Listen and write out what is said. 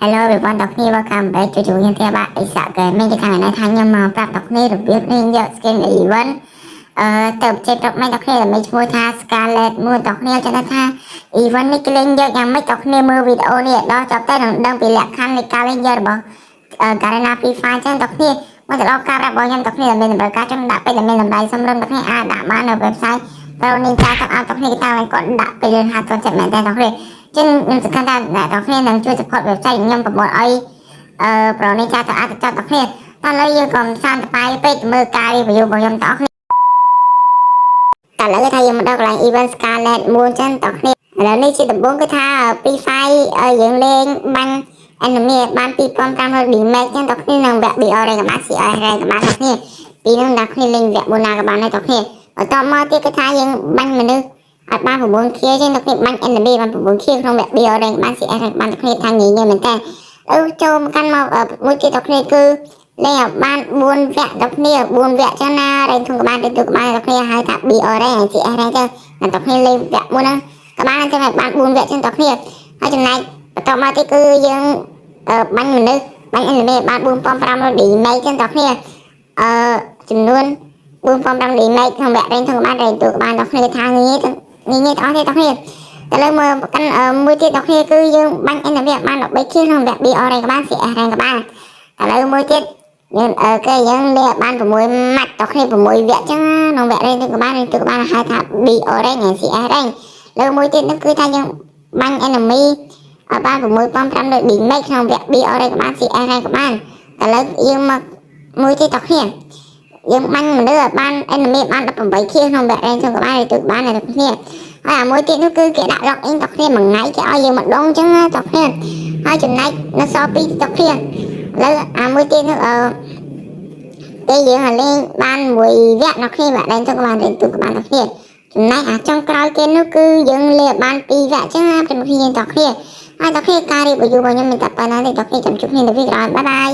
Hello everyone តោះគ្នាមកកម្មបែជួយយើងទៀតបាទអិសកែមានគេខាងណាថាខ្ញុំមកប្រាប់តោះគ្នារបៀបនេះយក skin event ទៅចេះប្រាប់មិនតោះគ្នាមិនឈ្មោះថា Scarlet មួយតោះគ្នាចាំថា event នេះគេលេងយកយ៉ាងម៉េចតោះគ្នាមើលវីដេអូនេះដល់ចប់ទៅនឹងដឹងពីលក្ខខណ្ឌនៃការលេងយករបស់Garena Free Fire ចឹងតោះគ្នាមកទៅដល់ការរបស់ខ្ញុំតោះគ្នាមានតម្រូវការចង់ដាក់ពេលមានតម្លៃសមរម្យតោះគ្នាអាចដាក់បាននៅ website pero នេះចាទាំងអស់តោះគ្នាគេថាគាត់ដាក់ពេលលឿនហាត់គាត់ចិត្តមែនតើតោះគ្នាចឹងខ្ញុំសង្ឃឹមថាអ្នកទាំងគ្នានឹងជួយ support website ខ្ញុំប្រមូលឲ្យប្រនេះចាទៅអាចទៅចាត់ទាំងគ្នាតែឥឡូវយើងក៏សានតបាយពេកមើលការ review របស់ខ្ញុំទាំងអស់គ្នាតែឥឡូវថាយើងមកដល់កន្លែង event Scarlet មួយចឹងទាំងគ្នាឥឡូវនេះជាដំបូងគឺថាពីfile យើងលេងបាញ់ enemy បាន2500 damage ចឹងទាំងគ្នានឹងវគ្គ BR រែកបាន CR រែកបានទាំងគ្នាពីនឹងទាំងគ្នាលេងវគ្គ4ណាក៏បានដែរទាំងគ្នាបន្តមកទៀតគឺថាយើងបាញ់មនុស្សអត់បាន9ខៀចឹងតែគ្នាបាញ់ enemy បាន9ខៀក្នុងវគ្គ BR រែងបាន CR រែងបានតែគ្នាថាងាយៗមែនតើចូលមកកាន់មកមួយទៀតតែគ្នាគឺលេងឲ្យបាន4វគ្គតែគ្នា4វគ្គចឹងណារែងធំក៏បានទៅក៏បានតែគ្នាហៅថា BR រែង CR រែងទៅតែគ្នាលេងវគ្គមួយហ្នឹងក៏បានតែបាន4វគ្គចឹងតែគ្នាហើយចំណែកបន្តមកទៀតគឺយើងបាញ់មនុស្សបាញ់ enemy បាន4500 damage ចឹងតែគ្នាចំនួន4500 damage ក្នុងវគ្គរែងធំក៏បានរែងទូក៏បានតែគ្នាថាងាយៗទាំងអស់ទេតែគ្នាតែលើមើលកាន់មួយទៀតដល់គ្នាគឺយើងបាញ់ enemy បាន13ខៀក្នុងវគ្គ BR រ៉េងក៏បាន CS រ៉េងក៏បានតែលើមួយទៀតយើងគេយើងលេងបាន6ម៉ាត់ដល់គ្នា6វគ្គចឹងក្នុងវគ្គរ៉េងក៏បានហៅថា BR រ៉េង CS រ៉េងលើមួយទៀតនោះគឺថាយើងបាញ់ enemy បាន6500 damage ក្នុងវគ្គ BR រ៉េងក៏បាន CS រ៉េងក៏បានតែលើយើងមកមួយទៀតដល់គ្នាយើងបាញ់មនុស្សបាន enemy បាន18ខៀក្នុងវគ្គរ៉េងក៏បានទៅបានតែគ្នាហើយមួយទៀតនោះគឺគេដាក់ log in តគ្នាមួយថ្ងៃគេឲ្យយើងម្ដងអញ្ចឹងតគ្នាហើយចំណែកនៅសល់2តគ្នាឥឡូវមួយទៀតនោះគេយើងលេងបានមួយវគ្គនៅគ្នាវគ្គដែរទៅក៏បានទៅក៏បានតគ្នាចំណែកចុងក្រោយគេនោះគឺយើងលេងបាន2វគ្គអញ្ចឹងព្រមព្រៀងតគ្នាហើយតគ្នាការរៀបរយរបស់ខ្ញុំមានតែប៉ុណ្ណាទេតគ្នាចាំជួបគ្នានៅវីដេអូក្រោយបាយបាយ